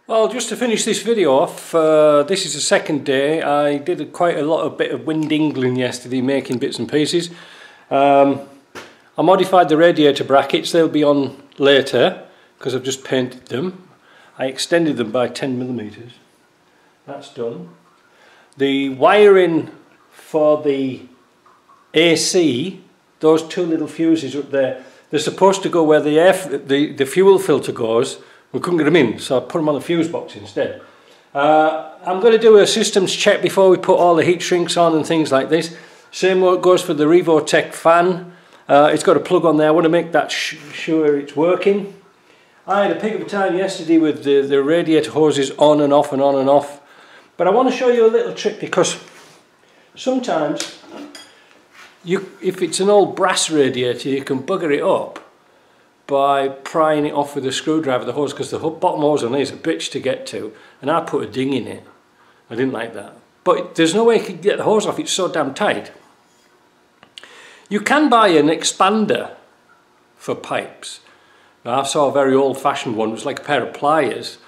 Well, just to finish this video off, this is the second day. I did quite a bit of wind ingling yesterday, making bits and pieces. I modified the radiator brackets. They'll be on later because I've just painted them. I extended them by 10mm. That's done. The wiring for the AC, those two little fuses up there, they're supposed to go where the fuel filter goes. We couldn't get them in, so I put them on the fuse box instead. I'm going to do a systems check before we put all the heat shrinks on and things like this. Same goes for the Revotech fan. It's got a plug on there. I want to make that sure it's working. I had a pig of a time yesterday with the radiator hoses on and off and on and off. But I want to show you a little trick, because sometimes if it's an old brass radiator, you can bugger it up by prying it off with a screwdriver, the hose, because the bottom hose on there is a bitch to get to, and I put a ding in it. I didn't like that. But there's no way you can get the hose off, it's so damn tight. You can buy an expander for pipes. Now, I saw a very old-fashioned one. It was like a pair of pliers,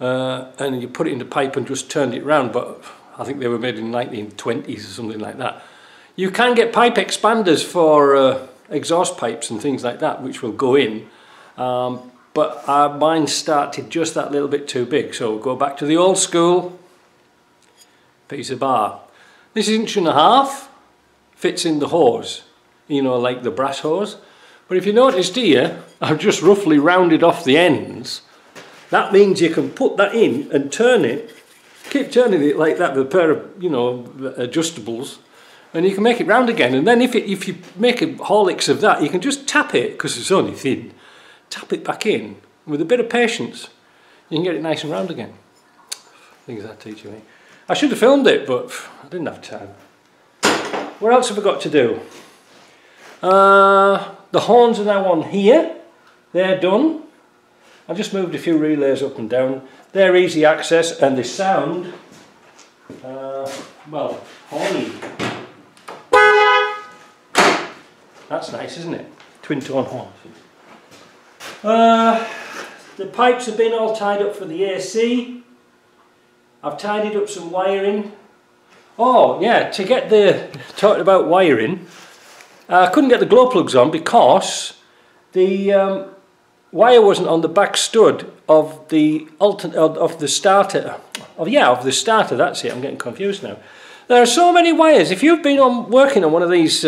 and you put it in the pipe and just turned it round, but I think they were made in the 1920s or something like that. You can get pipe expanders for exhaust pipes and things like that, which will go in, but mine started just that little bit too big, so we'll go back to the old school piece of bar. This is 1.5 inches, fits in the hose, you know, like the brass hose. But if you noticed here, I've just roughly rounded off the ends. That means you can put that in and turn it, keep turning it like that with a pair of, you know, adjustables, and you can make it round again. And then if you make a Horlicks of that, you can just tap it, because it's only thin, tap it back in. With a bit of patience, you can get it nice and round again. Things that teaching me. I should have filmed it, but I didn't have time. What else have I got to do? The horns are now on here. They're done. I just moved a few relays up and down. They're easy access, and the sound, well, horny. That's nice, isn't it? Twin tone horns. The pipes have been all tied up for the AC. I've tidied up some wiring. Oh yeah, talking about wiring, I couldn't get the glow plugs on because the wire wasn't on the back stud of the starter. Of the starter. That's it. I'm getting confused now. There are so many wires. If you've been working on one of these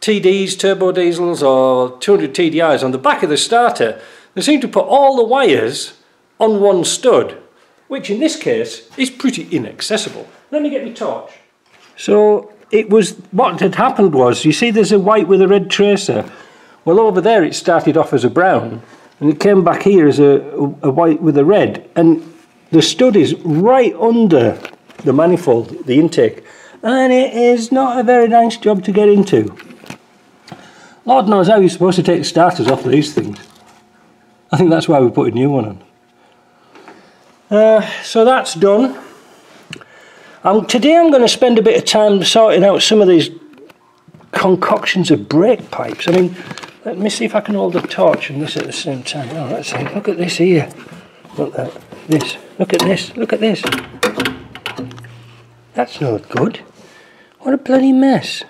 TDs, turbo diesels, or 200 TDIs on the back of the starter, they seem to put all the wires on one stud, which in this case is pretty inaccessible. Let me get my torch. So what had happened was, you see there's a white with a red tracer. Well, over there it started off as a brown, and it came back here as a white with a red, and the stud is right under the manifold, the intake, and it is not a very nice job to get into. Lord knows how you're supposed to take the starters off these things. I think that's why we put a new one on. So that's done. Today I'm going to spend a bit of time sorting out some of these concoctions of brake pipes. I mean, let me see if I can hold the torch and this at the same time. Oh, let's see. Look at this here. Look at this. Look at this. Look at this. That's not good. What a bloody mess.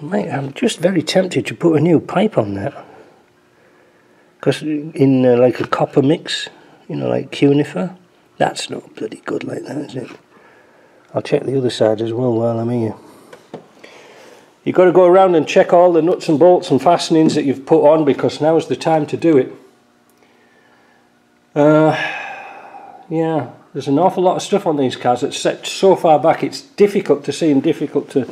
I'm just very tempted to put a new pipe on that. Because in like a copper mix, you know, like cunifer, that's not bloody good like that, is it? I'll check the other side as well while I'm here. You've got to go around and check all the nuts and bolts and fastenings that you've put on, because now's the time to do it. Yeah, there's an awful lot of stuff on these cars that's set so far back it's difficult to see and difficult to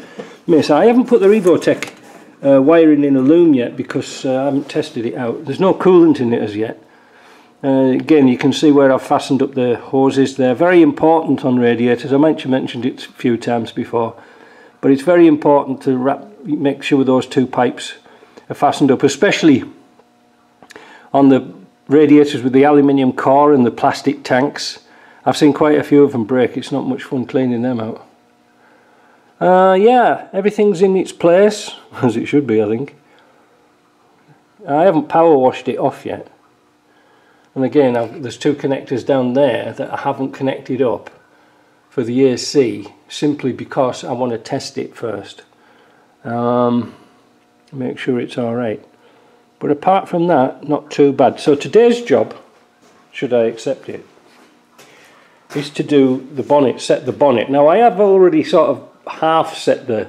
miss. I haven't put the Revotech wiring in a loom yet because I haven't tested it out. There's no coolant in it as yet. Again, you can see where I've fastened up the hoses. They're very important on radiators. I might have mentioned it a few times before, but it's very important to make sure those two pipes are fastened up, especially on the radiators with the aluminium core and the plastic tanks. I've seen quite a few of them break. It's not much fun cleaning them out. Yeah, everything's in its place, as it should be, I think. I haven't power washed it off yet. And again, there's two connectors down there that I haven't connected up for the AC, simply because I want to test it first. Make sure it's alright. But apart from that, not too bad. So today's job, should I accept it, is to do the bonnet, set the bonnet. Now I have already sort of half set the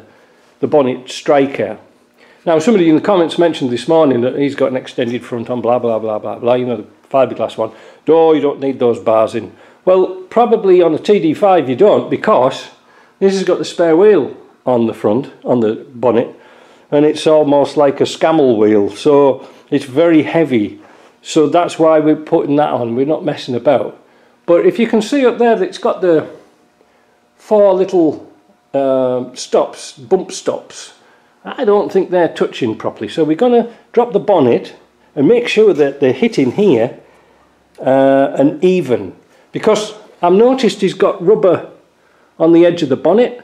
bonnet striker. Now somebody in the comments mentioned this morning that he's got an extended front on, blah blah blah blah blah, you know, the fiberglass one. No, you don't need those bars in. Well, probably on a TD5 you don't, because this has got the spare wheel on the front, on the bonnet, and it's almost like a Scamell wheel, so it's very heavy. So that's why we're putting that on, we're not messing about. But if you can see up there that it's got the 4 little stops, bump stops, I don't think they're touching properly. So we're going to drop the bonnet and make sure that they're hitting here and even. Because I've noticed he's got rubber on the edge of the bonnet.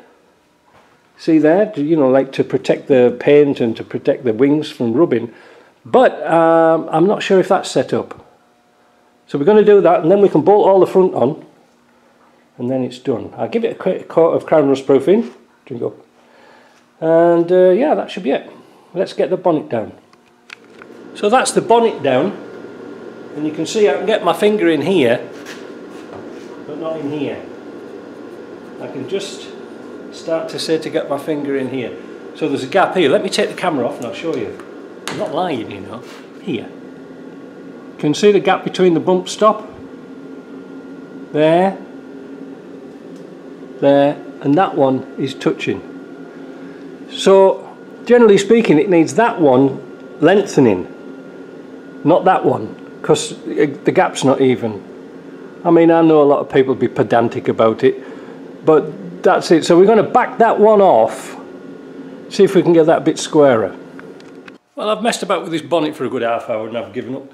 See there? You know, like to protect the paint and to protect the wings from rubbing. But I'm not sure if that's set up. So we're going to do that, and then we can bolt all the front on, and then it's done. I'll give it a quick coat of crown rust proofing. Drink up. And yeah, that should be it. Let's get the bonnet down. So that's the bonnet down, and you can see I can get my finger in here, but not in here. I can just start to say to get my finger in here. So there's a gap here. Let me take the camera off and I'll show you. I'm not lying, you know. Here. You can see the gap between the bump stop. There. There. And that one is touching. So, generally speaking, it needs that one lengthening. Not that one. Because the gap's not even. I mean, I know a lot of people be pedantic about it. But that's it. So we're going to back that one off. See if we can get that a bit squarer. Well, I've messed about with this bonnet for a good half hour and I've given up.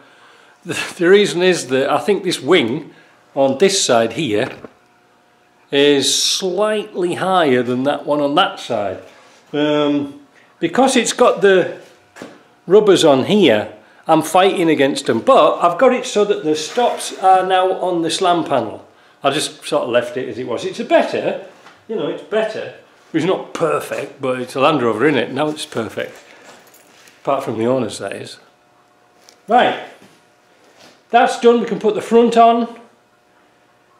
The reason is that I think this wing on this side here is slightly higher than that one on that side. Because it's got the rubbers on here, I'm fighting against them. But I've got it so that the stops are now on the slam panel. I just sort of left it as it was. It's a better, you know, it's better. It's not perfect, but it's a Land Rover, isn't it? Now it's perfect. Apart from the owners, that is. Right. That's done. We can put the front on.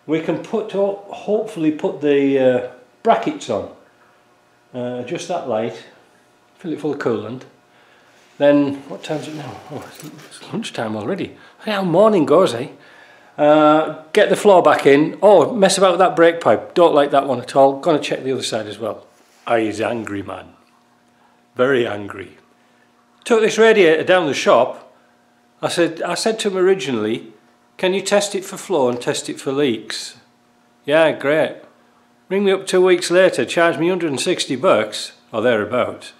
We can put, hopefully put the brackets on. Just that light. Fill it full of coolant. Then, what time is it now? Oh, it's lunchtime already. How morning goes, eh? Get the floor back in. Oh, mess about with that brake pipe. Don't like that one at all. Gonna check the other side as well. He's angry, man. Very angry. Took this radiator down the shop. I said to him originally, can you test it for flow and test it for leaks? Yeah, great. Ring me up 2 weeks later, charge me $160 or thereabouts.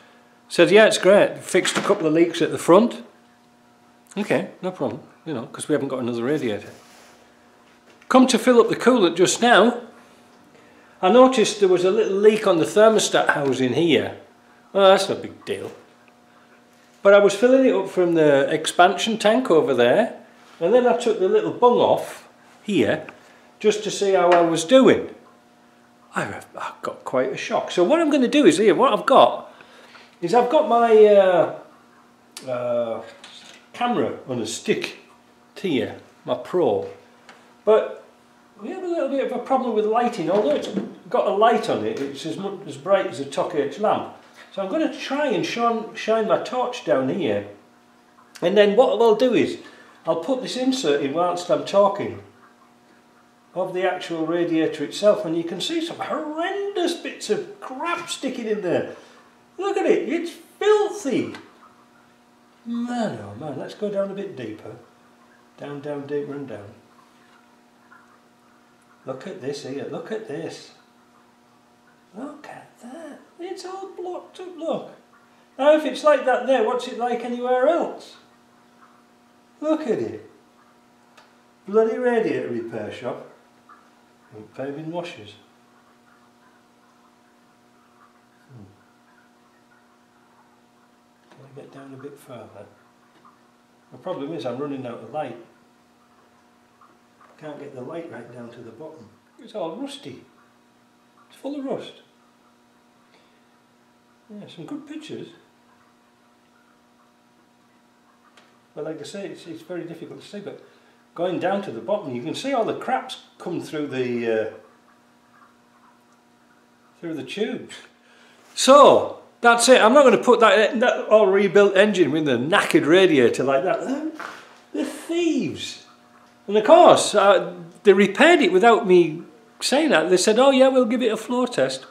Said, yeah, it's great. Fixed a couple of leaks at the front. Okay, no problem, you know, because we haven't got another radiator. Come to fill up the coolant just now, I noticed there was a little leak on the thermostat housing here. Well, that's no big deal. But I was filling it up from the expansion tank over there, and then I took the little bung off here just to see how I was doing. I got quite a shock. So what I'm going to do is here, what I've got is I've got my camera on a stick here, my Pro. But we have a little bit of a problem with lighting, although it's got a light on it, it's as bright as a Tok-H lamp. So I'm going to try and shine my torch down here, and then what I'll do is I'll put this insert in whilst I'm talking of the actual radiator itself, and you can see some horrendous bits of crap sticking in there. Look at it, it's filthy. Man, oh man, let's go down a bit deeper. Down, down, deeper and down. Look at this here, look at this. Look at that. It's all blocked up, look. Now if it's like that there, what's it like anywhere else? Look at it. Bloody radiator repair shop. And paving washers. Can I get down a bit further? The problem is I'm running out of light. Can't get the light right down to the bottom. It's all rusty. It's full of rust. Yeah, some good pictures. But like I say, it's very difficult to see, but going down to the bottom you can see all the cracks come through the tubes. So that's it. I'm not going to put that all rebuilt engine with a knackered radiator like that. They're thieves. And of course they repaired it without me saying that. They said, oh yeah, we'll give it a floor test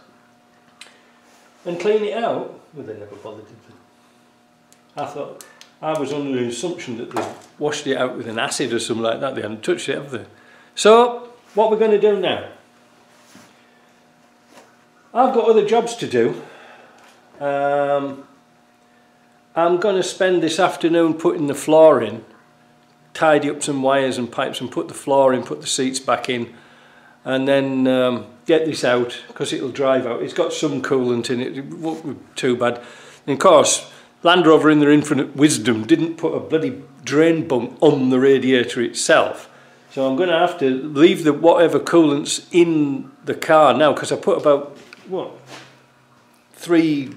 and clean it out. Well, they never bothered, did they? I thought, I was under the assumption that they washed it out with an acid or something like that. They hadn't touched it, have they? So, what we're going to do now. I've got other jobs to do. I'm going to spend this afternoon putting the floor in, tidy up some wires and pipes and put the floor in, put the seats back in, and then get this out because it'll drive out. It's got some coolant in it, it won't be too bad. And of course, Land Rover in their infinite wisdom didn't put a bloody drain bunk on the radiator itself. So I'm going to have to leave the whatever coolant's in the car now, because I put about, what, three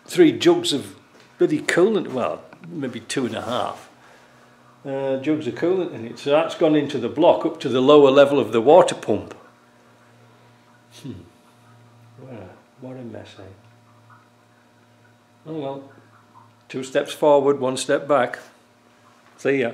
jugs of bloody coolant, well, maybe 2.5 jugs of coolant in it. So that's gone into the block up to the lower level of the water pump. What a mess, eh? Oh well. 2 steps forward, 1 step back. See ya.